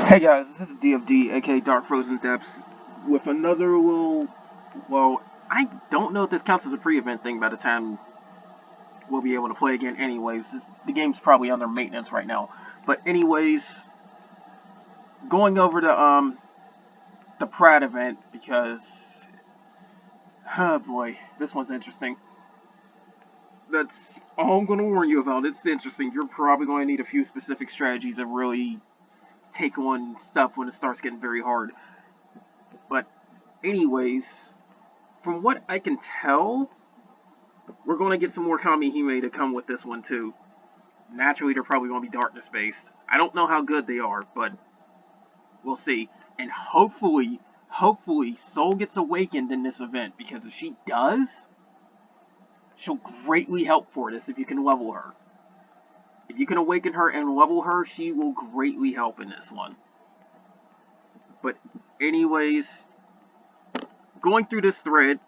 Hey guys, this is DFD, aka Dark Frozen Depths, with another little, well, I don't know if this counts as a pre-event thing by the time we'll be able to play again anyways. The game's probably under maintenance right now. But anyways, going over the Pratt event because, oh boy, this one's interesting. That's all I'm going to warn you about. It's interesting. You're probably going to need a few specific strategies to really take on stuff when it starts getting very hard. But anyways, from what I can tell, we're going to get some more Kamihime to come with this one too. Naturally, they're probably going to be darkness based. I don't know how good they are, but we'll see. And hopefully, Soul gets awakened in this event, because if she does, she'll greatly help for this if you can level her. If you can awaken her and level her, she will greatly help in this one. But anyways, going through this thread,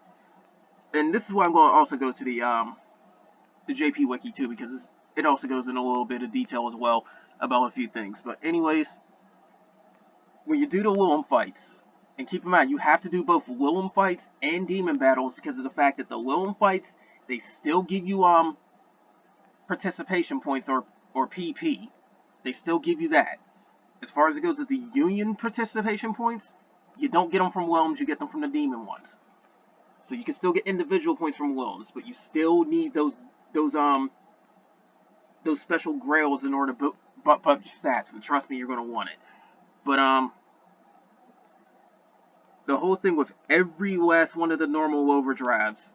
and this is why I'm going to also go to the JP Wiki too, because it also goes in a little bit of detail as well about a few things. But anyways, when you do the Lilim fights, and keep in mind, you have to do both Lilim fights and demon battles because of the fact that the Lilim fights, they still give you participation points or PP. They still give you that. As far as it goes with the Union participation points, you don't get them from Lilims, you get them from the demon ones. So you can still get individual points from Lilims, but you still need those special grails in order to buff up your stats, and trust me, you're going to want it. But the whole thing with every last one of the normal overdrives,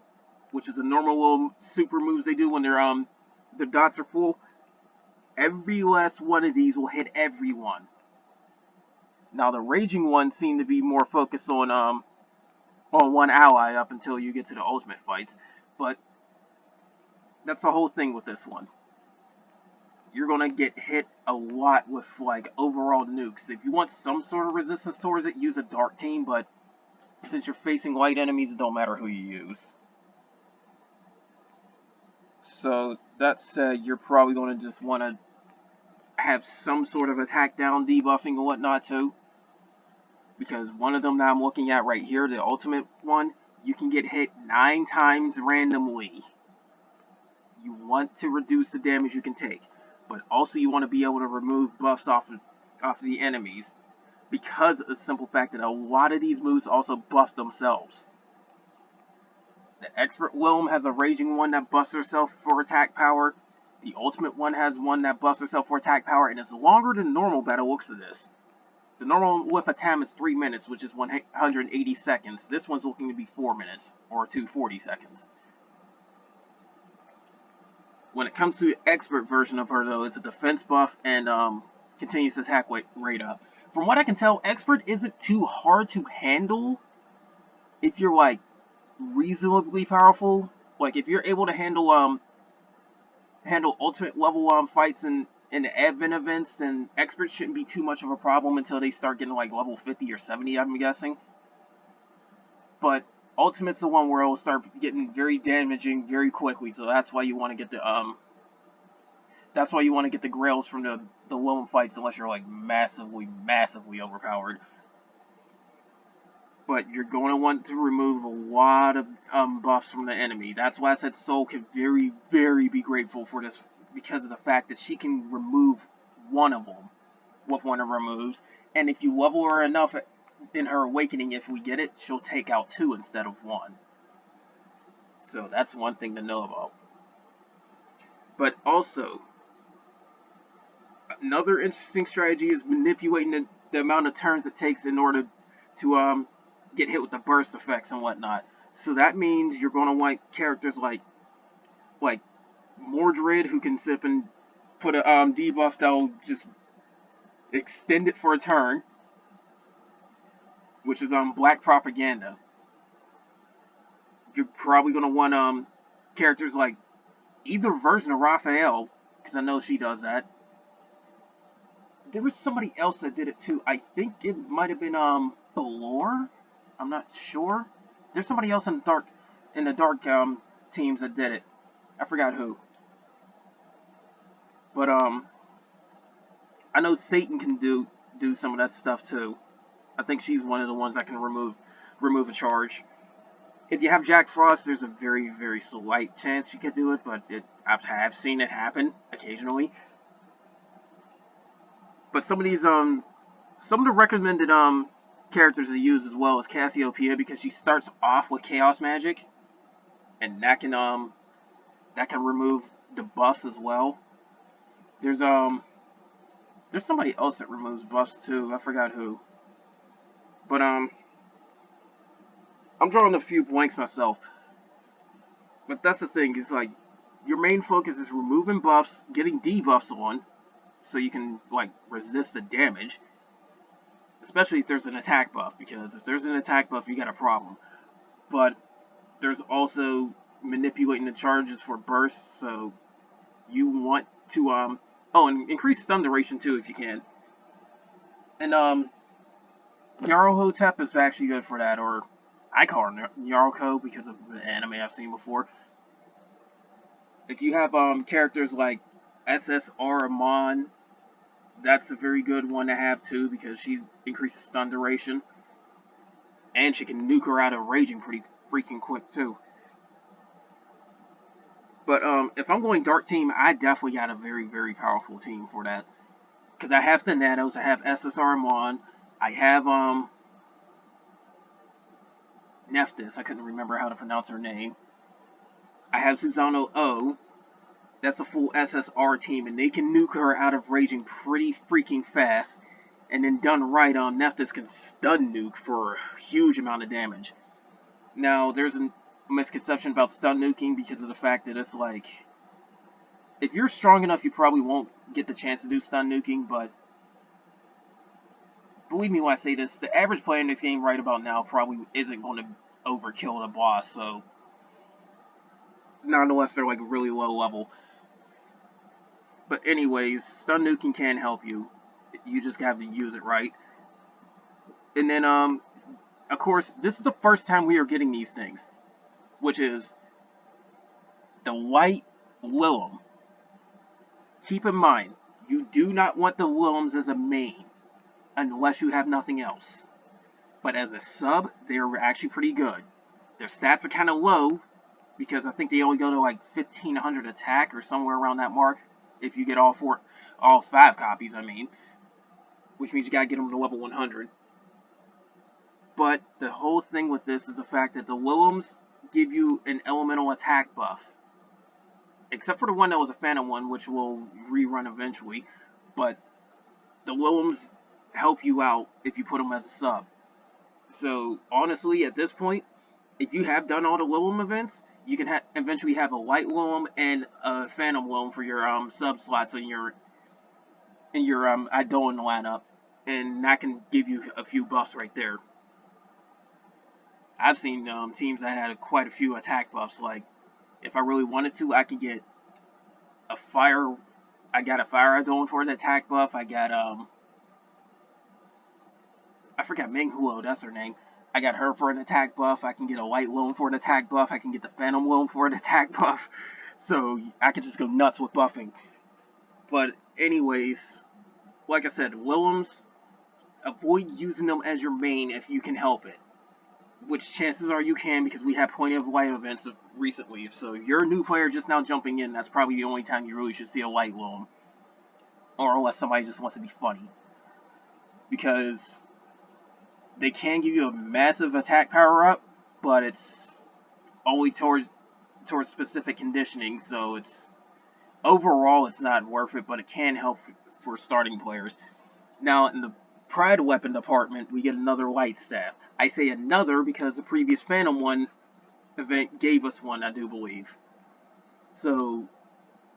which is a normal little super moves they do when their dots are full, every last one of these will hit everyone. Now the raging ones seem to be more focused on one ally up until you get to the ultimate fights, but that's the whole thing with this one. You're gonna get hit a lot with like overall nukes. If you want some sort of resistance towards it, use a dark team, but since you're facing light enemies, it don't matter who you use. So that said, you're probably gonna just want to have some sort of attack down debuffing and whatnot too, because one of them that I'm looking at right here, the ultimate one, you can get hit 9 times randomly. You want to reduce the damage you can take, but also you want to be able to remove buffs off of the enemies, because of the simple fact that a lot of these moves also buff themselves. The Expert Lilim has a raging one that buffs herself for attack power. The ultimate one has one that buffs herself for attack power, and it's longer than normal by the looks of this. The normal with a time is 3 minutes, which is 180 seconds. This one's looking to be 4 minutes, or 240 seconds. When it comes to the expert version of her, though, it's a defense buff and continuous attack rate up. From what I can tell, expert isn't too hard to handle if you're like reasonably powerful. Like if you're able to handle ultimate level fights in the advent events, then experts shouldn't be too much of a problem until they start getting like level 50 or 70, I'm guessing. But ultimate's the one where it'll start getting very damaging very quickly, so that's why you want to get the grails from the Lilim fights, unless you're like massively overpowered. But you're going to want to remove a lot of buffs from the enemy. That's why I said Soul can very be grateful for this, because of the fact that she can remove one of them with one of her moves, and if you level her enough in her awakening, if we get it, she'll take out 2 instead of 1. So that's one thing to know about. But also, another interesting strategy is manipulating the amount of turns it takes in order to get hit with the burst effects and whatnot. So that means you're going to want characters like Mordred, who can sip and put a debuff that'll just extend it for a turn, which is Black Propaganda. You're probably going to want characters like either version of Raphael, because I know she does that. There was somebody else that did it too. I think it might have been Belor. I'm not sure. There's somebody else in the dark teams that did it. I forgot who. But I know Satan can do do some of that stuff too. I think she's one of the ones that can remove a charge. If you have Jack Frost, there's a very, very slight chance you could do it, but I have seen it happen occasionally. But some of the recommended characters to use as well is Cassiopeia, because she starts off with Chaos Magic, and that can remove the buffs as well. There's somebody else that removes buffs too. I forgot who. But I'm drawing a few blanks myself. But that's the thing, is like your main focus is removing buffs, getting debuffs on, so you can like resist the damage. Especially if there's an attack buff, because if there's an attack buff, you got a problem. But there's also manipulating the charges for bursts, so you want to oh, and increase stun duration too if you can. And Nyarlathotep is actually good for that, or I call her Nyarko because of the anime I've seen before. If you have characters like SSR Amon, that's a very good one to have too, because she increases stun duration, and she can nuke her out of raging pretty freaking quick too. But if I'm going Dark Team, I definitely got a very, very powerful team for that. Because I have Thanatos, I have SSR Amon, I have Nephthys, I couldn't remember how to pronounce her name. I have Susanoo O. That's a full SSR team, and they can nuke her out of raging pretty freaking fast. And then done right, Nephthys can stun nuke for a huge amount of damage. Now, there's a misconception about stun nuking because of the fact that it's like, if you're strong enough, you probably won't get the chance to do stun nuking, but believe me when I say this, the average player in this game right about now probably isn't going to overkill the boss, so not unless they're like really low level. But anyways, stun nuking can help you. You just have to use it right. And then of course, this is the first time we are getting these things, which is the Light Lilim. Keep in mind, you do not want the Lilims as a main unless you have nothing else. But as a sub, they're actually pretty good. Their stats are kind of low, because I think they only go to like 1500 attack or somewhere around that mark. If you get all 5 copies, I mean. Which means you gotta get them to level 100. But the whole thing with this is the fact that the Lilims give you an elemental attack buff. Except for the one that was a Phantom one, which will rerun eventually. But the Lilims help you out if you put them as a sub. So, honestly, at this point, if you have done all the Lilim events, you can eventually have a Light Lilim and a Phantom Lilim for your sub slots in your Eidolon lineup, and that can give you a few buffs right there. I've seen teams that had quite a few attack buffs. Like, if I really wanted to, I could get a fire. I got a fire Eidolon for the attack buff. I got I forgot Minghuo, that's her name. I got her for an attack buff. I can get a Light Lilim for an attack buff. I can get the Phantom Lilim for an attack buff. So I can just go nuts with buffing. But anyways, like I said, Lilims, avoid using them as your main if you can help it. Which chances are you can, because we have plenty of light events recently. So if you're a new player just now jumping in, that's probably the only time you really should see a Light Lilim. Or unless somebody just wants to be funny. Because they can give you a massive attack power up, but it's only towards specific conditioning, so it's overall it's not worth it, but it can help for starting players. Now in the Pride weapon department, we get another light staff. I say another because the previous Phantom one event gave us one, I do believe. So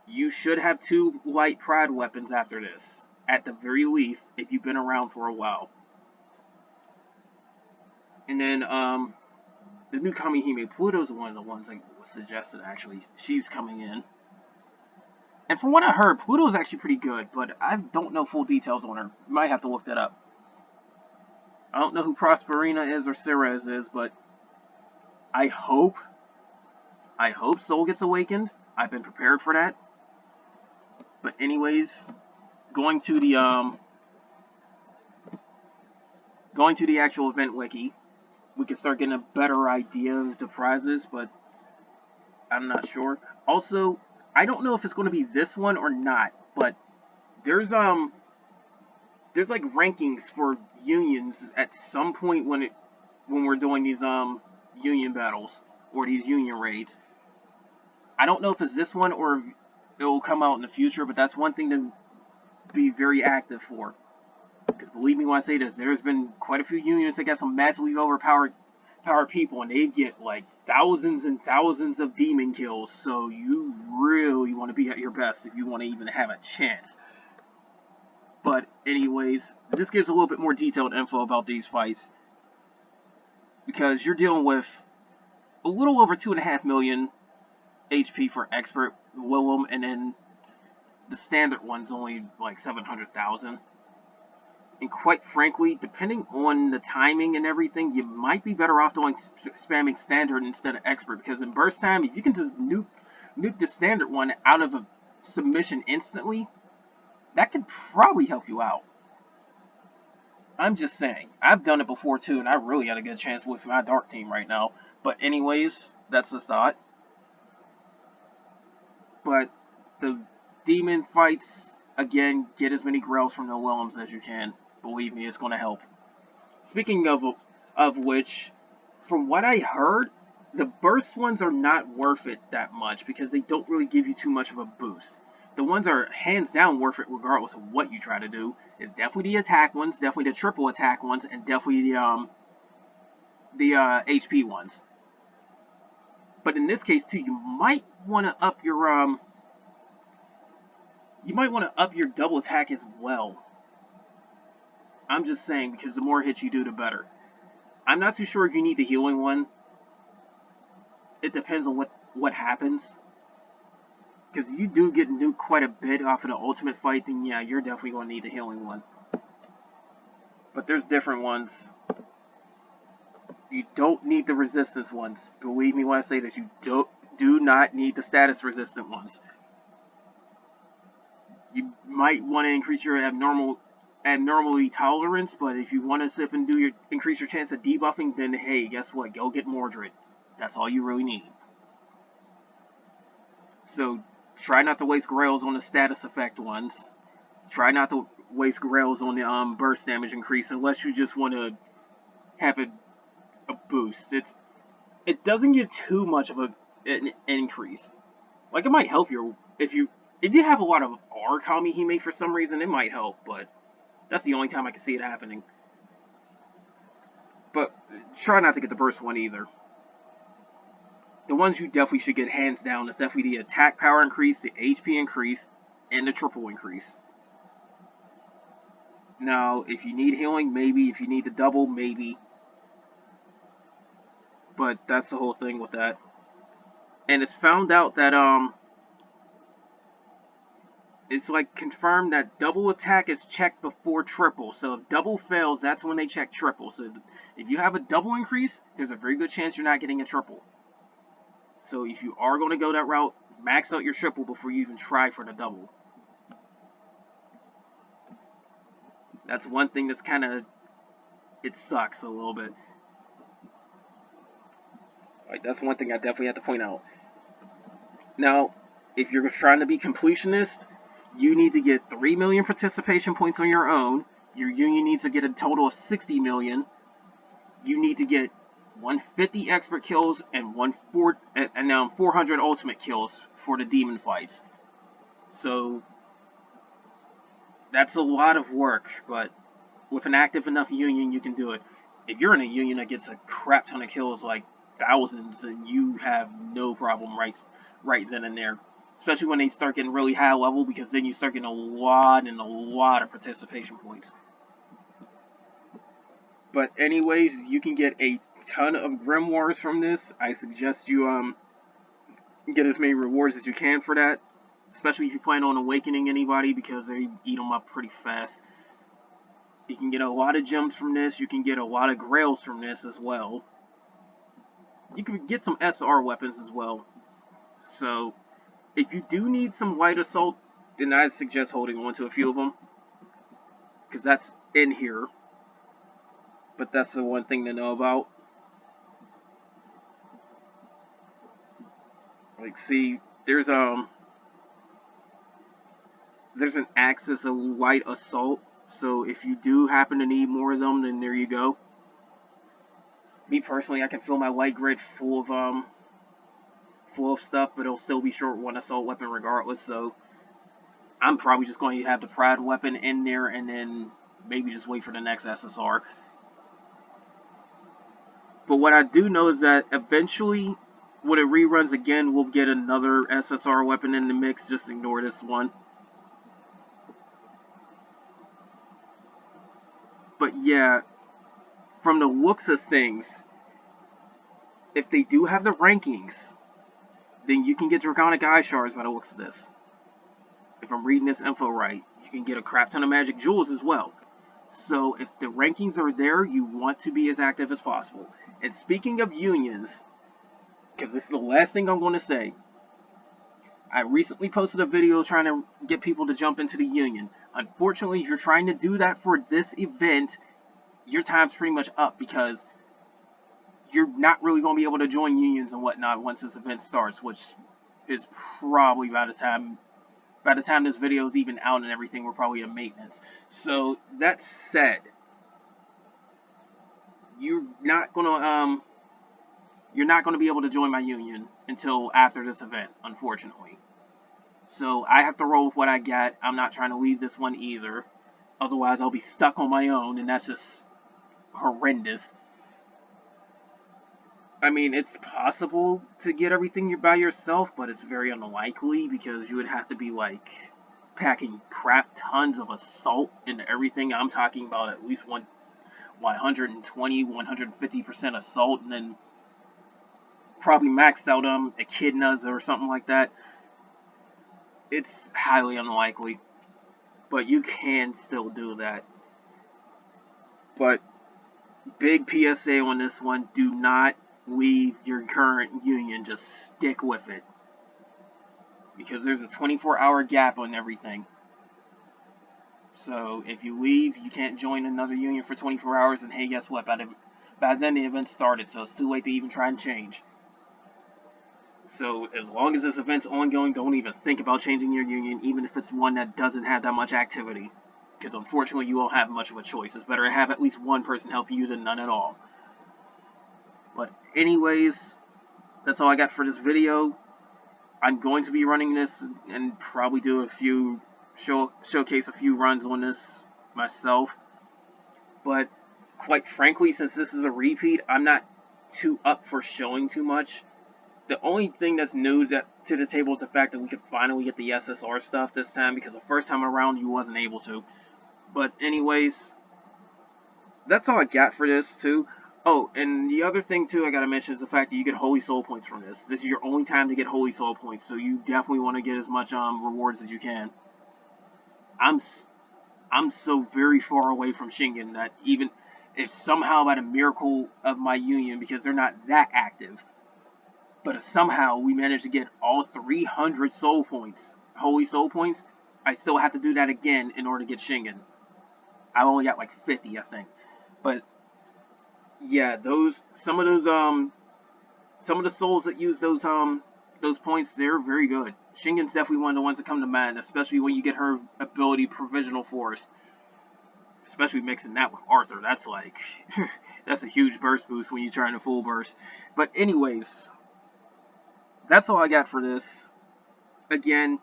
you should have 2 light Pride weapons after this, at the very least, if you've been around for a while. And then, the new Kamihime, Pluto's one of the ones that was suggested, actually. She's coming in. And from what I heard, Pluto's actually pretty good, but I don't know full details on her. Might have to look that up. I don't know who Prosperina is or Ceres is, but I hope Soul gets awakened. I've been prepared for that. But anyways, going to the, going to the actual event wiki, we can start getting a better idea of the prizes, but I'm not sure. Also, I don't know if it's going to be this one or not, but there's like rankings for unions at some point when we're doing these union battles or these union raids. I don't know if it's this one or it will come out in the future, but that's one thing to be very active for. Because believe me when I say this, there's been quite a few unions that got some massively overpowered people, and they get like thousands and thousands of demon kills. So you really want to be at your best if you want to even have a chance. But anyways, this gives a little bit more detailed info about these fights, because you're dealing with a little over 2.5 million HP for Expert Lilim, and then the standard one's only like 700,000. And quite frankly, depending on the timing and everything, you might be better off doing spamming standard instead of expert, because in burst time, if you can just nuke the standard one out of a submission instantly, that could probably help you out. I'm just saying. I've done it before too, and I really got a good chance with my dark team right now. But anyways, that's the thought. But the demon fights, again, get as many grails from the Willems as you can. Believe me, it's going to help. Speaking of which, from what I heard, the burst ones are not worth it that much because they don't really give you too much of a boost. The ones that are hands down worth it regardless of what you try to do is definitely the attack ones, definitely the triple attack ones, and definitely the HP ones. But in this case too, you might want to up your double attack as well. I'm just saying, because the more hits you do, the better. I'm not too sure if you need the healing one. It depends on what happens. Because you do get nuked quite a bit off of the ultimate fight, then yeah, you're definitely going to need the healing one. But there's different ones. You don't need the resistance ones. Believe me when I say this, you do not need the status resistant ones. You might want to increase your abnormally tolerance, but if you want to sip and increase your chance of debuffing, then hey, guess what? Go get Mordred. That's all you really need. So try not to waste grails on the status effect ones. Try not to waste grails on the burst damage increase unless you just want to have a boost. It doesn't give too much of an increase. Like, it might help you if you have a lot of R Kamihime for some reason, it might help, but that's the only time I can see it happening. But try not to get the burst one either. The ones you definitely should get hands down is definitely the attack power increase, the HP increase, and the triple increase. Now, if you need healing, maybe. If you need the double, maybe. But that's the whole thing with that. And it's found out that, it's like confirmed that double attack is checked before triple. So if double fails, that's when they check triple. So if you have a double increase, there's a very good chance you're not getting a triple. So if you are going to go that route, max out your triple before you even try for the double. That's one thing that's kind of, it sucks a little bit. Like, that's one thing I definitely have to point out. Now, if you're trying to be completionist, you need to get 3 million participation points on your own. Your union needs to get a total of 60 million. You need to get 150 expert kills and 400 ultimate kills for the demon fights. So that's a lot of work, but with an active enough union, you can do it. If you're in a union that gets a crap ton of kills, like thousands, then you have no problem right then and there. Especially when they start getting really high level, because then you start getting a lot of participation points. But anyways, you can get a ton of grimoires from this. I suggest you get as many rewards as you can for that. Especially if you plan on awakening anybody, because they eat them up pretty fast. You can get a lot of gems from this. You can get a lot of grails from this as well. You can get some SR weapons as well. So if you do need some light assault, then I suggest holding on to a few of them, because that's in here. but that's the one thing to know about. Like, see, there's an Axis of Light Assault, so if you do happen to need more of them, then there you go. Me personally, I can fill my light grid full of stuff, but it'll still be short one assault weapon regardless, so I'm probably just going to have the Pride weapon in there and then maybe just wait for the next SSR. But what I do know is that eventually, when it reruns again, we'll get another SSR weapon in the mix. Just ignore this one. But yeah, from the looks of things, if they do have the rankings, then you can get Draconic Eye Shards by the looks of this. If I'm reading this info right, you can get a crap ton of magic jewels as well. So if the rankings are there, you want to be as active as possible. And speaking of unions, because this is the last thing I'm going to say, I recently posted a video trying to get people to jump into the union. Unfortunately, if you're trying to do that for this event, your time's pretty much up because you're not really going to be able to join unions and whatnot once this event starts, which is probably by the time this video is even out and everything, we're probably in maintenance. So that said, you're not gonna be able to join my union until after this event, unfortunately. So I have to roll with what I got. I'm not trying to leave this one either. Otherwise, I'll be stuck on my own, and that's just horrendous. I mean, it's possible to get everything by yourself, but it's very unlikely because you would have to be, like, packing crap tons of assault into everything. I'm talking about at least 120, 150% assault, and then probably maxed out echidnas or something like that. It's highly unlikely, but you can still do that. But big PSA on this one, do not leave your current union, just stick with it. Because there's a 24-hour gap on everything. So if you leave, you can't join another union for 24 hours, and hey, guess what? By then the event started, so it's too late to even try and change. So as long as this event's ongoing, don't even think about changing your union, even if it's one that doesn't have that much activity. Because unfortunately, you won't have much of a choice. It's better to have at least one person help you than none at all. But anyways, that's all I got for this video. I'm going to be running this and probably do showcase a few runs on this myself. But quite frankly, since this is a repeat, I'm not too up for showing too much. The only thing that's new to the table is the fact that we could finally get the SSR stuff this time, because the first time around you wasn't able to. But anyways, that's all I got for this too. Oh, and the other thing too I gotta mention is the fact that you get Holy Soul points from this. This is your only time to get Holy Soul points, so you definitely want to get as much rewards as you can. I'm so very far away from Shingen that even if somehow by the miracle of my union, because they're not that active, but if somehow we managed to get all 300 soul points, Holy Soul points, I still have to do that again in order to get Shingen. I only got like 50, I think. But yeah, some of the souls that use those points, they're very good. Shingen's definitely one of the ones that come to mind, especially when you get her ability Provisional Force. Especially mixing that with Arthur, that's like that's a huge burst boost when you're trying to full burst. But anyways, that's all I got for this. Again,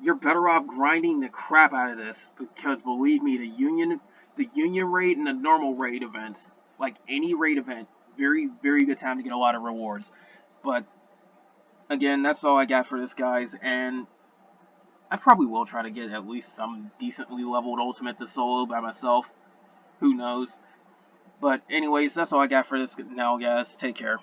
you're better off grinding the crap out of this, because believe me, the union raid and the normal raid events, like any raid event, very, very good time to get a lot of rewards. But again, that's all I got for this, guys, and I probably will try to get at least some decently leveled ultimate to solo by myself. Who knows? But anyways, that's all I got for this now, guys. Take care.